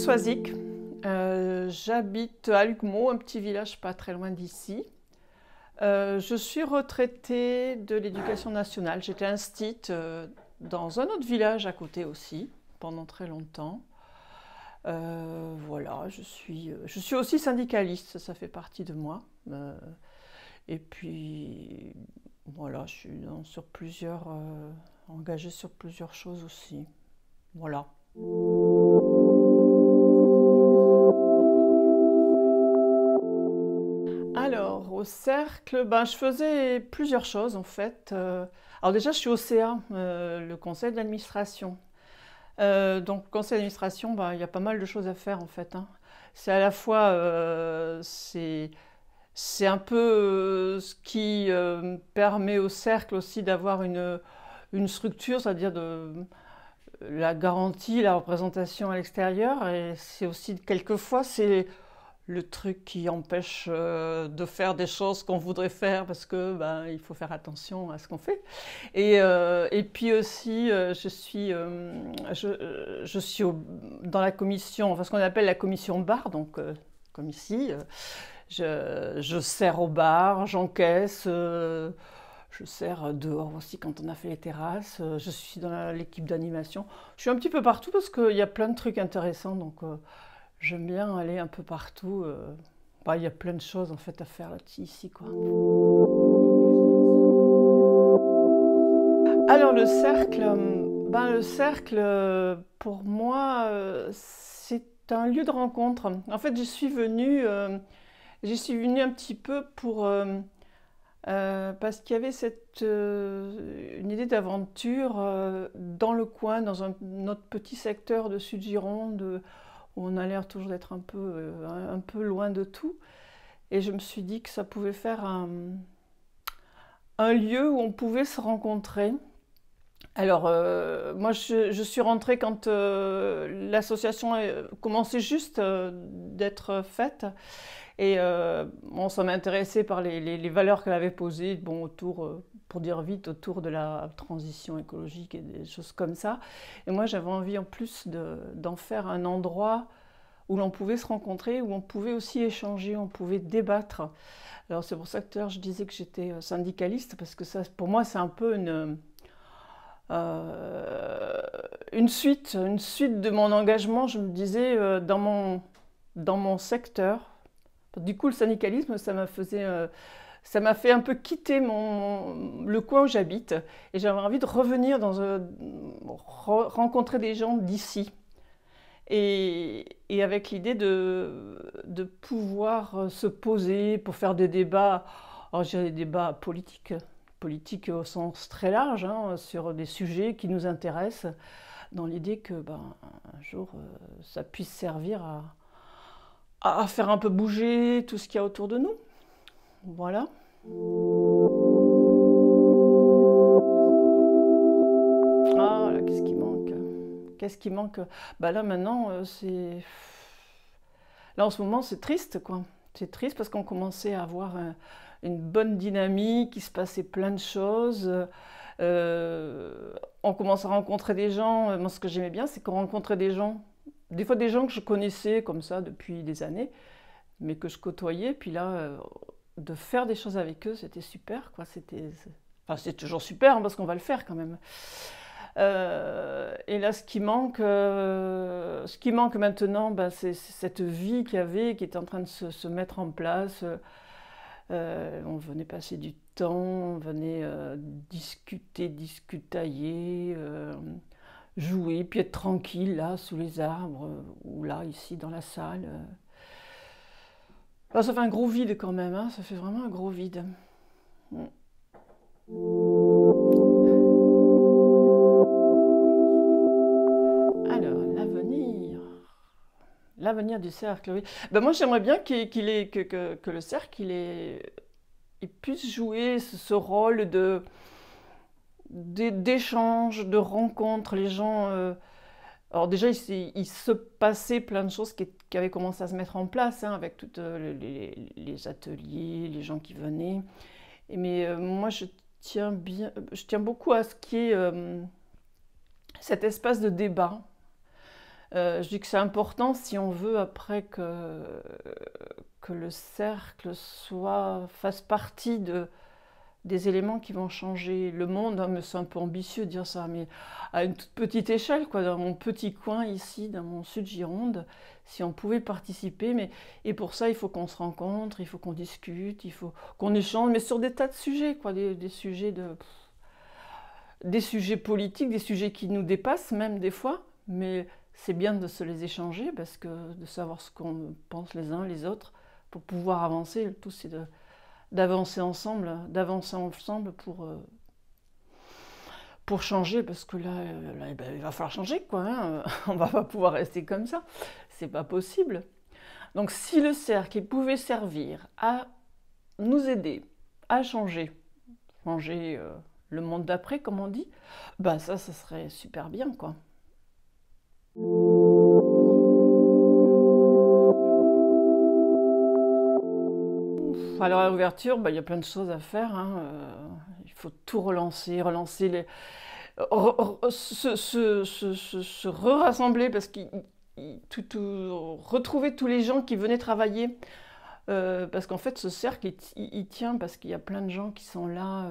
Swazik. J'habite à Lugmo, un petit village pas très loin d'ici. Je suis retraitée de l'éducation nationale. J'étais instite dans un autre village à côté aussi, pendant très longtemps. Voilà, je suis aussi syndicaliste, ça fait partie de moi. Et puis, voilà, je suis engagée sur plusieurs choses aussi. Voilà. Alors, au cercle, je faisais plusieurs choses en fait. Alors déjà, je suis au CA, le conseil d'administration. Donc, conseil d'administration, il y a pas mal de choses à faire en fait, hein. C'est à la fois, c'est un peu ce qui permet au cercle aussi d'avoir une structure, c'est-à-dire de la garantie, la représentation à l'extérieur. Et c'est aussi, quelquefois, c'est le truc qui empêche de faire des choses qu'on voudrait faire parce que il faut faire attention à ce qu'on fait. Et puis aussi, je suis dans la commission, enfin ce qu'on appelle la commission bar, donc comme ici, je sers au bar, j'encaisse, je sers dehors aussi quand on a fait les terrasses, je suis dans l'équipe d'animation. Je suis un petit peu partout parce qu'il y a plein de trucs intéressants, donc j'aime bien aller un peu partout. Il y a plein de choses en fait à faire ici, quoi. Alors le cercle, pour moi, c'est un lieu de rencontre. En fait, j'y suis venue un petit peu parce qu'il y avait une idée d'aventure dans le coin, dans notre petit secteur de Sud-Gironde, où on a l'air toujours d'être un peu loin de tout. Et je me suis dit que ça pouvait faire un lieu où on pouvait se rencontrer. Alors, moi, je suis rentrée quand l'association commençait juste d'être faite. Et ça m'a intéressée par les valeurs qu'elle avait posées, pour dire vite, autour de la transition écologique et des choses comme ça. Et moi, j'avais envie en plus d'en faire un endroit où l'on pouvait se rencontrer, où on pouvait aussi échanger, on pouvait débattre. Alors c'est pour ça que tout à l'heure je disais que j'étais syndicaliste, parce que ça, pour moi, c'est un peu une suite de mon engagement. Je me disais, dans mon secteur, du coup le syndicalisme, ça m'a fait un peu quitter le coin où j'habite, et j'avais envie de revenir rencontrer des gens d'ici. Et avec l'idée de pouvoir se poser pour faire des débats, alors je dirais des débats politiques au sens très large, hein, sur des sujets qui nous intéressent, dans l'idée que un jour ça puisse servir à faire un peu bouger tout ce qu'il y a autour de nous. Voilà. Ah là, qu'est-ce qui manque? Qu'est-ce qui manque? Là maintenant, là en ce moment c'est triste, quoi. C'est triste parce qu'on commençait à avoir une bonne dynamique, il se passait plein de choses. On commence à rencontrer des gens. Moi, ce que j'aimais bien, c'est qu'on rencontrait des fois des gens que je connaissais comme ça depuis des années, mais que je côtoyais. Puis là, de faire des choses avec eux, c'était super, quoi. Enfin, c'est toujours super, hein, parce qu'on va le faire quand même. Et là, ce qui manque maintenant, c'est cette vie qu'il y avait, qui est en train de se mettre en place. On venait passer du temps, on venait discutailler, jouer, puis être tranquille là, sous les arbres, ou là, ici, dans la salle. Ça fait un gros vide quand même, hein, ça fait vraiment un gros vide. Alors, l'avenir du cercle, oui. Moi, j'aimerais bien que le cercle, il puisse jouer ce rôle d'échange, de rencontre. Les gens. Alors déjà, il se passait plein de choses qui avaient commencé à se mettre en place, hein, avec tous les ateliers, les gens qui venaient. Mais moi, je tiens beaucoup à ce qui est cet espace de débat. Je dis que c'est important si on veut après que le cercle fasse partie des éléments qui vont changer le monde, hein, mais c'est un peu ambitieux de dire ça, mais à une toute petite échelle, quoi, dans mon petit coin ici, dans mon sud Gironde, si on pouvait participer, et pour ça, il faut qu'on se rencontre, il faut qu'on discute, il faut qu'on échange, mais sur des tas de sujets, quoi, des sujets politiques, des sujets qui nous dépassent même des fois, mais c'est bien de se les échanger, parce que de savoir ce qu'on pense les uns les autres, pour pouvoir avancer, le tout c'est d'avancer ensemble pour changer, parce que là, eh ben, il va falloir changer, quoi, hein. On va pas pouvoir rester comme ça, c'est pas possible. Donc si le cercle il pouvait servir à nous aider à changer le monde d'après, comme on dit, bah ça serait super bien, quoi. Alors à l'ouverture, bah, il y a plein de choses à faire, hein. Il faut tout relancer se rassembler parce retrouver tous les gens qui venaient travailler. Parce qu'en fait, ce cercle, il tient parce qu'il y a plein de gens qui sont là,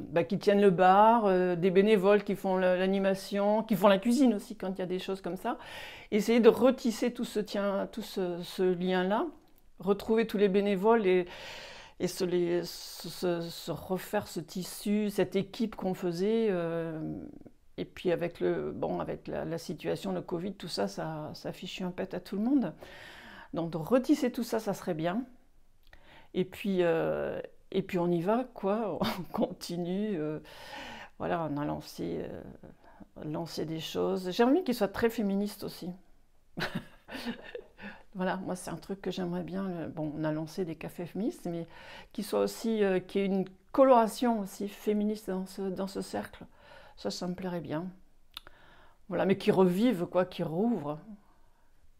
bah, qui tiennent le bar, des bénévoles qui font l'animation, qui font la cuisine aussi quand il y a des choses comme ça. Essayer de retisser tout ce lien-là, retrouver tous les bénévoles et se refaire ce tissu, cette équipe qu'on faisait. Et puis avec la situation, le Covid, tout ça, ça fichu un pet à tout le monde. Donc de retisser tout ça, ça serait bien. Et puis, on y va, quoi. On continue. Voilà, on a lancé des choses. J'aimerais bien qu'il soit très féministe aussi. Voilà, moi c'est un truc que j'aimerais bien. Bon, on a lancé des cafés féministes, mais qu'il soit aussi, qu'il y ait une coloration aussi féministe dans ce cercle. Ça me plairait bien. Voilà, mais qui revive, quoi, qui rouvre,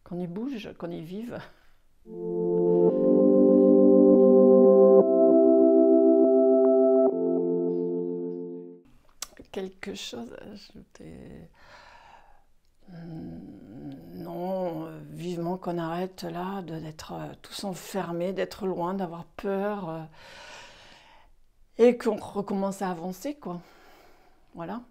qu'on y bouge, qu'on y vive. Quelque chose à ajouter? Non, vivement qu'on arrête là d'être tous enfermés, d'être loin, d'avoir peur et qu'on recommence à avancer, quoi. Voilà.